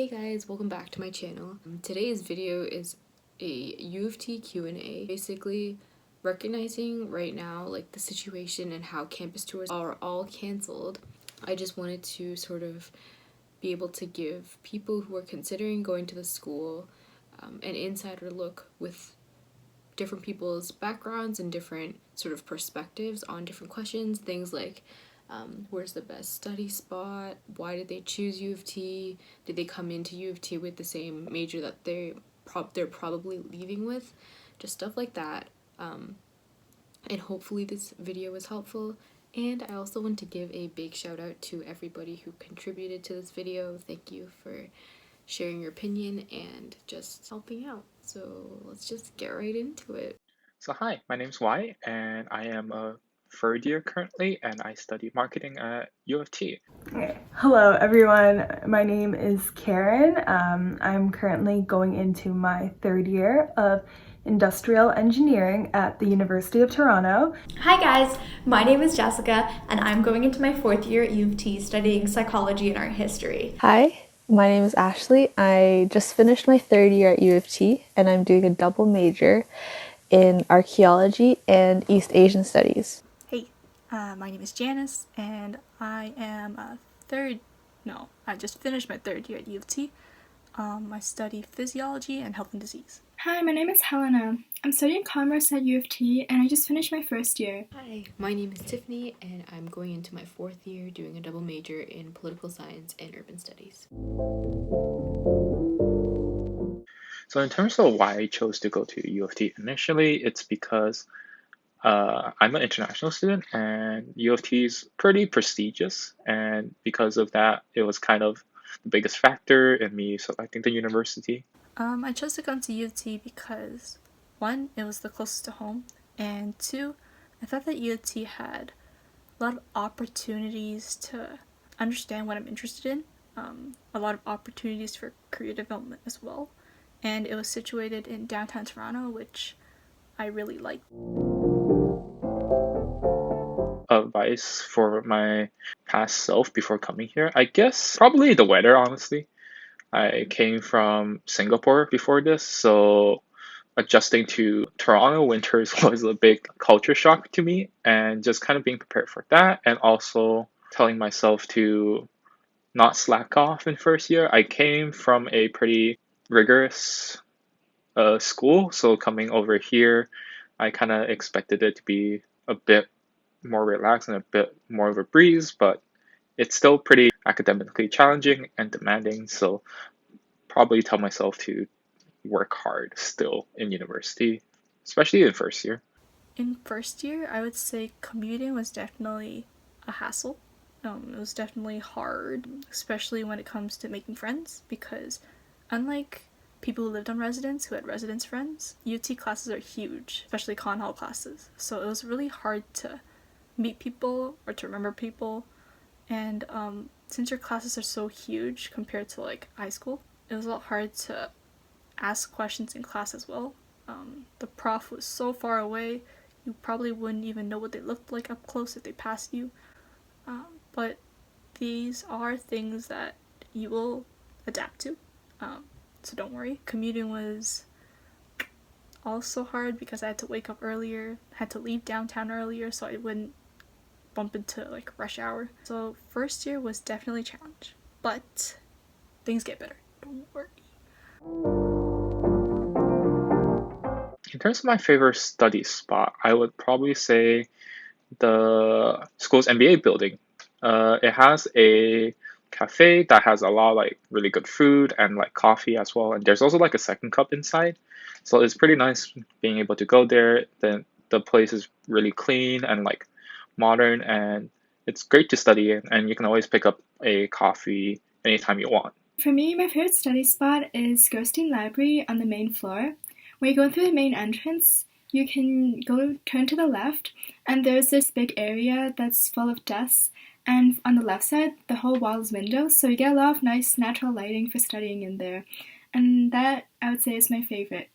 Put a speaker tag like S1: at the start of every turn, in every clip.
S1: Hey guys, welcome back to my channel. Today's video is a U of T Q&A, basically recognizing right now like the situation and how campus tours are all canceled. I just wanted to sort of be able to give people who are considering going to the school an insider look with different people's backgrounds and different sort of perspectives on different questions, things like where's the best study spot? Why did they choose U of T? Did they come into U of T with the same major that they're probably leaving with? Just stuff like that. And hopefully this video was helpful. And I also want to give a big shout out to everybody who contributed to this video. Thank you for sharing your opinion and just helping out. So let's just get right into it.
S2: So hi, my name's Y, and I am a third year currently, and I study marketing at UofT.
S3: Okay. Hello everyone, my name is Karen. I'm currently going into my third year of industrial engineering at the University of Toronto.
S4: Hi guys, my name is Jessica and I'm going into my fourth year at UofT studying psychology and art history.
S5: Hi, my name is Ashley. I just finished my third year at UofT and I'm doing a double major in archaeology and East Asian studies.
S6: Hey, my name is Janice and I am I just finished my third year at UofT. I study physiology and health and disease.
S7: Hi, my name is Helena. I'm studying commerce at UofT and I just finished my first year.
S1: Hi, my name is Tiffany and I'm going into my fourth year doing a double major in political science and urban studies.
S2: So in terms of why I chose to go to UofT initially, it's because I'm an international student and UofT is pretty prestigious, and because of that, it was kind of the biggest factor in me selecting the university.
S6: I chose to come to UofT because, one, it was the closest to home, and two, I thought that UofT had a lot of opportunities to understand what I'm interested in, a lot of opportunities for career development as well, and it was situated in downtown Toronto, which I really liked.
S2: Advice for my past self before coming here, I guess probably the weather, honestly. I came from Singapore before this, so adjusting to Toronto winters was a big culture shock to me, and just kind of being prepared for that, and also telling myself to not slack off in first year. I came from a pretty rigorous school, so coming over here, I kind of expected it to be a bit more relaxed and a bit more of a breeze, but it's still pretty academically challenging and demanding, so probably tell myself to work hard still in university, especially in first year.
S6: In first year, I would say commuting was definitely a hassle. It was definitely hard, especially when it comes to making friends, because unlike people who lived on residence who had residence friends, UT classes are huge, especially con hall classes. So it was really hard to meet people or to remember people, and since your classes are so huge compared to like high school, it was a lot hard to ask questions in class as well. The prof was so far away, you probably wouldn't even know what they looked like up close if they passed you. But these are things that you will adapt to, so don't worry. Commuting was also hard because I had to wake up earlier, had to leave downtown earlier so I wouldn't bump into like rush hour. So first year was definitely a challenge, but things get better, don't worry.
S2: In terms of my favorite study spot, I would probably say the school's MBA building. It has a cafe that has a lot of like really good food and like coffee as well, and there's also like a second cup inside, so it's pretty nice being able to go there. Then the place is really clean and like modern, and it's great to study in, and you can always pick up a coffee anytime you want.
S7: For me, my favorite study spot is Gerstein Library on the main floor. When you go through the main entrance, you can turn to the left, and there's this big area that's full of desks, and on the left side, the whole wall is windows, so you get a lot of nice natural lighting for studying in there, and that, I would say, is my favorite.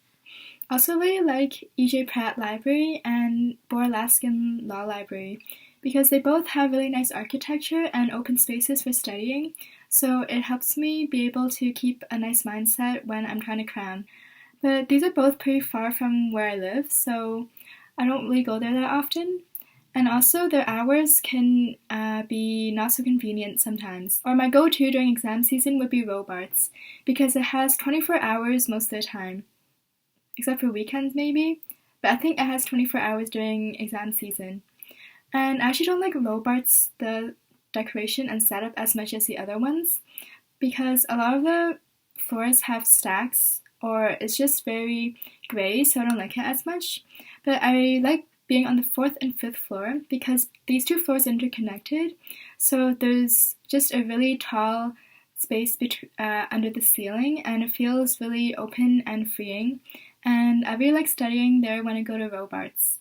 S7: Also really like E.J. Pratt Library and Boer Laskin Law Library. because they both have really nice architecture and open spaces for studying, so it helps me be able to keep a nice mindset when I'm trying to cram. But these are both pretty far from where I live, so I don't really go there that often. And also, their hours can be not so convenient sometimes. Or my go-to during exam season would be Robarts, because it has 24 hours most of the time, except for weekends maybe. But I think it has 24 hours during exam season. And I actually don't like Robarts, the decoration and setup, as much as the other ones, because a lot of the floors have stacks, or it's just very gray, so I don't like it as much. But I like being on the 4th and 5th floor because these two floors are interconnected, so there's just a really tall space under the ceiling, and it feels really open and freeing, and I really like studying there when I go to Robarts.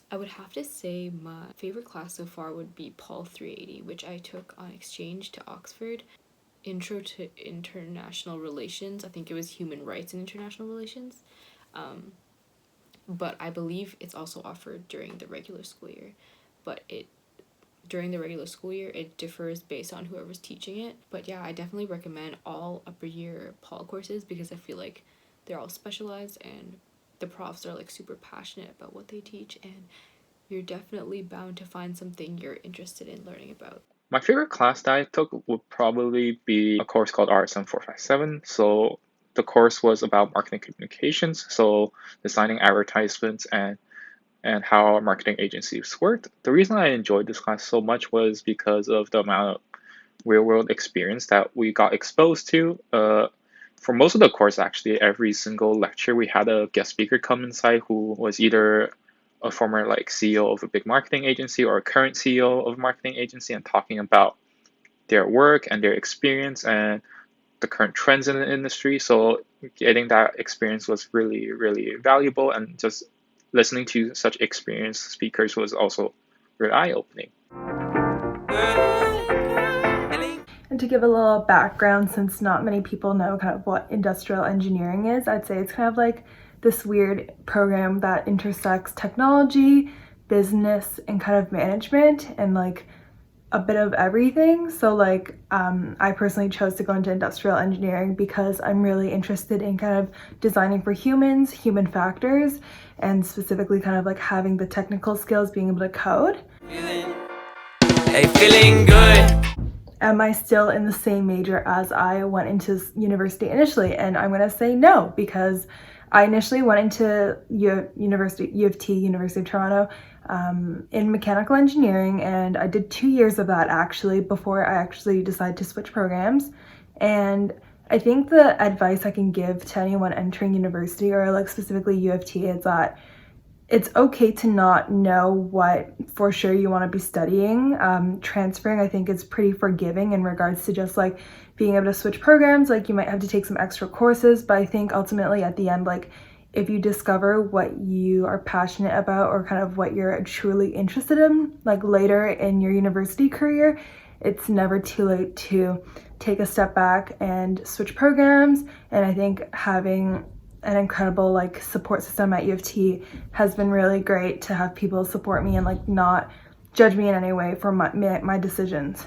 S1: I would have to say my favorite class so far would be Paul 380, which I took on exchange to Oxford. Intro to International Relations. I think it was Human Rights and International Relations. But I believe it's also offered during the regular school year. But during the regular school year, it differs based on whoever's teaching it. But yeah, I definitely recommend all upper year Paul courses because I feel like they're all specialized and the profs are like super passionate about what they teach, and you're definitely bound to find something you're interested in learning about.
S2: My favorite class that I took would probably be a course called RSM 457. So the course was about marketing communications, so designing advertisements and how marketing agencies worked. The reason I enjoyed this class so much was because of the amount of real world experience that we got exposed to. For most of the course, actually, every single lecture we had a guest speaker come inside who was either a former like CEO of a big marketing agency or a current CEO of a marketing agency, and talking about their work and their experience and the current trends in the industry. So getting that experience was really, really valuable, and just listening to such experienced speakers was also really eye-opening.
S3: And to give a little background, since not many people know kind of what industrial engineering is, I'd say it's kind of like this weird program that intersects technology, business, and kind of management, and like a bit of everything. So like I personally chose to go into industrial engineering because I'm really interested in kind of designing for humans, human factors, and specifically kind of like having the technical skills, being able to code.
S8: Feeling good.
S3: Am I still in the same major as I went into university initially? And I'm gonna say no, because I initially went into UofT, University of Toronto, in mechanical engineering, and I did 2 years of that actually before I actually decided to switch programs. And I think the advice I can give to anyone entering university, or like specifically UofT, is that it's okay to not know what for sure you want to be studying. Transferring, I think, is pretty forgiving in regards to just like being able to switch programs. Like you might have to take some extra courses, but I think ultimately at the end, like if you discover what you are passionate about or kind of what you're truly interested in, like later in your university career, it's never too late to take a step back and switch programs. And I think having an incredible like support system at UofT has been really great, to have people support me and like not judge me in any way for my decisions.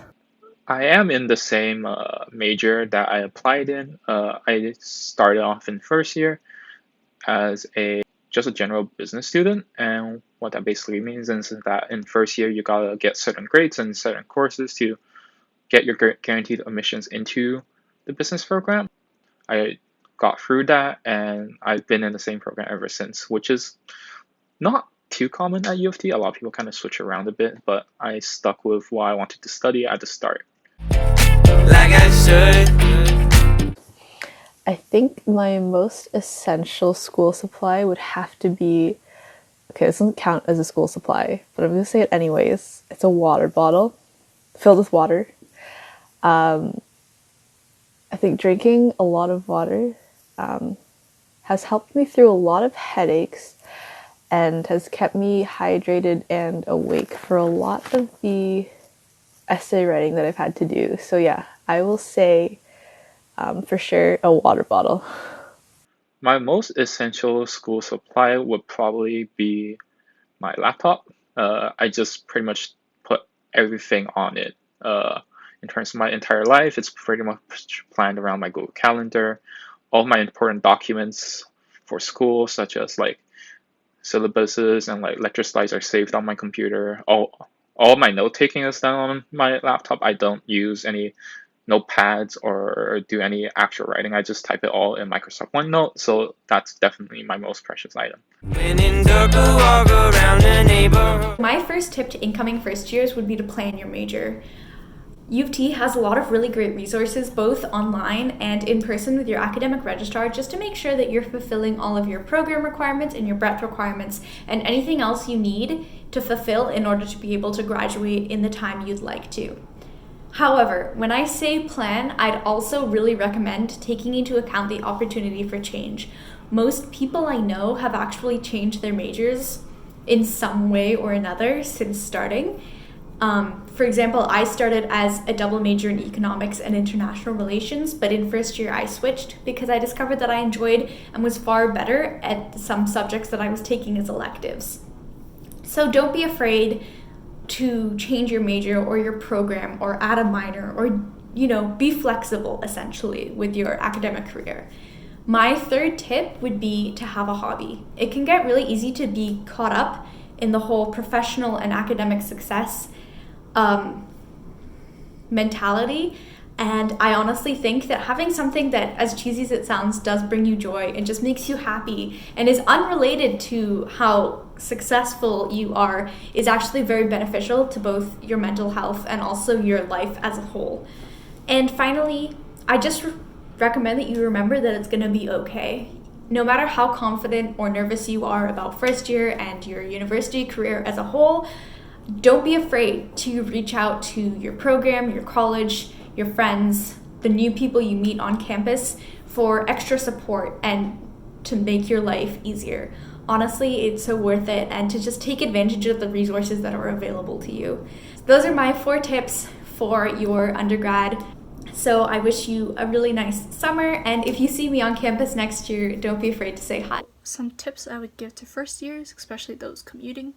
S2: I am in the same major that I applied in. I started off in first year as just a general business student, and what that basically means is that in first year you gotta get certain grades and certain courses to get your guaranteed admissions into the business program. I got through that, and I've been in the same program ever since, which is not too common at UofT. A lot of people kind of switch around a bit, but I stuck with what I wanted to study at the start.
S8: Like I should.
S5: I think my most essential school supply would have to be, okay, this doesn't count as a school supply, but I'm going to say it anyways. It's a water bottle filled with water. I think drinking a lot of water has helped me through a lot of headaches and has kept me hydrated and awake for a lot of the essay writing that I've had to do. So yeah, I will say for sure a water bottle.
S2: My most essential school supply would probably be my laptop. I just pretty much put everything on it. In terms of my entire life, it's pretty much planned around my Google Calendar. All my important documents for school, such as like syllabuses and like lecture slides, are saved on my computer. All my note taking is done on my laptop. I don't use any notepads or do any actual writing. I just type it all in Microsoft OneNote. So that's definitely my most precious item.
S8: When in dark, we'll walk around the neighborhood.
S4: My first tip to incoming first years would be to plan your major. U of T has a lot of really great resources, both online and in person with your academic registrar, just to make sure that you're fulfilling all of your program requirements and your breadth requirements and anything else you need to fulfill in order to be able to graduate in the time you'd like to. However, when I say plan, I'd also really recommend taking into account the opportunity for change. Most people I know have actually changed their majors in some way or another since starting. For example, I started as a double major in economics and international relations, but in first year I switched because I discovered that I enjoyed and was far better at some subjects that I was taking as electives. So don't be afraid to change your major or your program or add a minor or, be flexible essentially with your academic career. My third tip would be to have a hobby. It can get really easy to be caught up in the whole professional and academic success mentality, and I honestly think that having something that, as cheesy as it sounds, does bring you joy and just makes you happy and is unrelated to how successful you are is actually very beneficial to both your mental health and also your life as a whole. And finally, I just recommend that you remember that it's going to be okay. No matter how confident or nervous you are about first year and your university career as a whole, don't be afraid to reach out to your program, your college, your friends, the new people you meet on campus for extra support and to make your life easier. Honestly, it's so worth it, and to just take advantage of the resources that are available to you. Those are my 4 tips for your undergrad. So I wish you a really nice summer, and if you see me on campus next year, don't be afraid to say hi.
S6: Some tips I would give to first years, especially those commuting.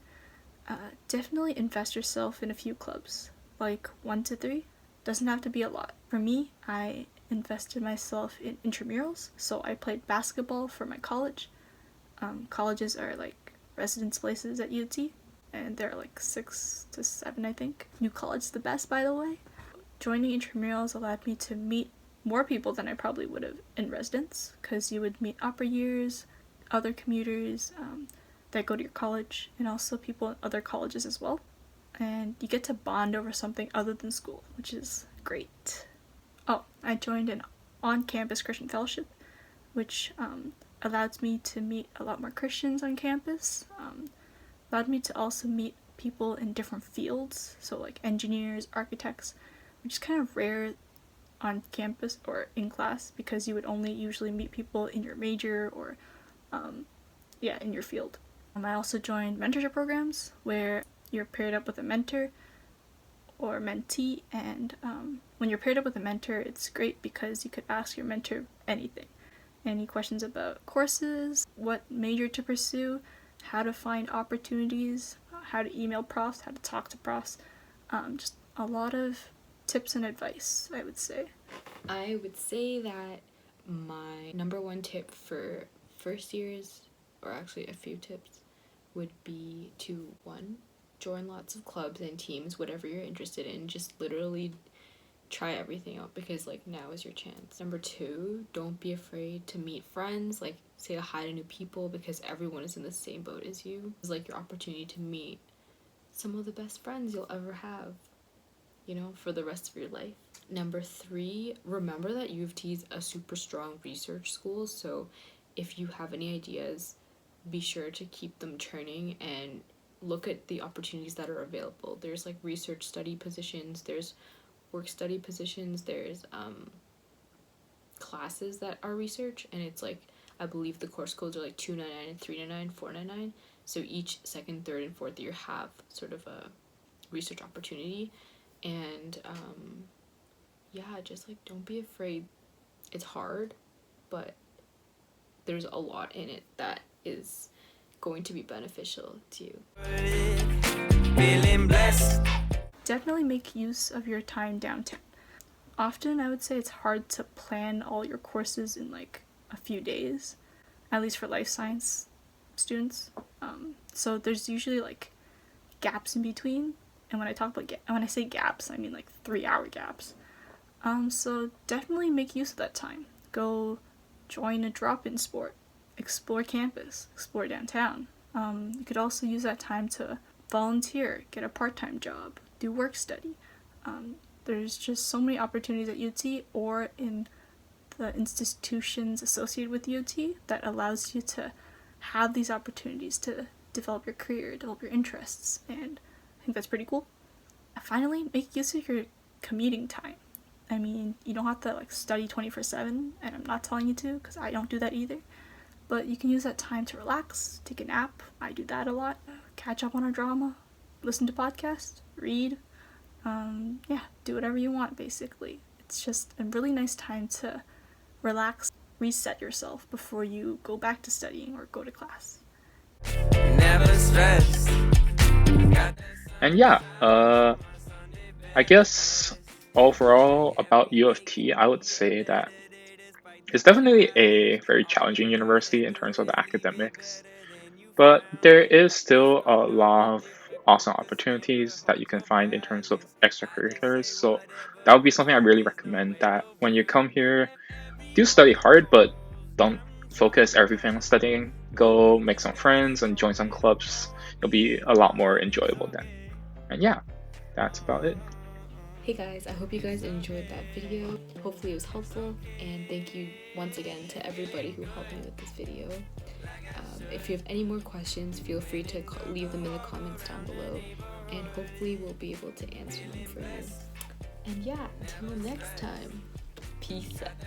S6: Definitely invest yourself in a few clubs, like 1 to 3. Doesn't have to be a lot. For me, I invested myself in intramurals, so I played basketball for my college. Colleges are like residence places at UofT, and there are like 6 to 7, I think. New college is the best, by the way. Joining intramurals allowed me to meet more people than I probably would have in residence, because you would meet upper years, other commuters that go to your college, and also people in other colleges as well. And you get to bond over something other than school, which is great. Oh, I joined an on-campus Christian fellowship, which allowed me to meet a lot more Christians on campus, allowed me to also meet people in different fields, so like engineers, architects, which is kind of rare on campus or in class because you would only usually meet people in your major or in your field. I also joined mentorship programs where you're paired up with a mentor or mentee, and when you're paired up with a mentor, it's great because you could ask your mentor anything. Any questions about courses, what major to pursue, how to find opportunities, how to email profs, how to talk to profs, just a lot of tips and advice, I would say.
S1: I would say that my number 1 tip for first years, or actually a few tips, would be to 1, join lots of clubs and teams, whatever you're interested in. Just literally try everything out because like now is your chance. Number 2, don't be afraid to meet friends, like say hi to new people because everyone is in the same boat as you. It's like your opportunity to meet some of the best friends you'll ever have, for the rest of your life. Number 3, remember that U of T is a super strong research school, so if you have any ideas, be sure to keep them churning and look at the opportunities that are available. There's like research study positions, there's work study positions, there's classes that are research, and it's like, I believe the course codes are like 299 and 399, 499, so each second, third, and fourth year have sort of a research opportunity. And just like don't be afraid. It's hard, but there's a lot in it that is going to be beneficial to you.
S8: Feeling blessed.
S6: Definitely make use of your time downtown. Often I would say it's hard to plan all your courses in like a few days, at least for life science students. So there's usually like gaps in between, and when I say gaps, I mean like 3-hour gaps. So definitely make use of that time. Go join a drop-in sport, explore campus, explore downtown. You could also use that time to volunteer, get a part-time job, do work study. There's just so many opportunities at UT or in the institutions associated with UT that allows you to have these opportunities to develop your career, develop your interests, and I think that's pretty cool. Finally, make use of your commuting time. I mean, you don't have to like study 24/7, and I'm not telling you to because I don't do that either. But you can use that time to relax, take a nap. I do that a lot. Catch up on a drama, listen to podcasts, read. Do whatever you want basically. It's just a really nice time to relax, reset yourself before you go back to studying or go to class.
S8: Never stressed.
S2: And yeah, I guess overall about U of T, I would say that it's definitely a very challenging university in terms of the academics, but there is still a lot of awesome opportunities that you can find in terms of extracurriculars. So that would be something I really recommend, that when you come here, do study hard, but don't focus everything on studying. Go make some friends and join some clubs. It'll be a lot more enjoyable then. And yeah, that's about it.
S1: Hey guys, I hope you guys enjoyed that video. Hopefully it was helpful, and thank you once again to everybody who helped me with this video. If you have any more questions, feel free to leave them in the comments down below, and hopefully we'll be able to answer them for you. And yeah, until next time, peace out.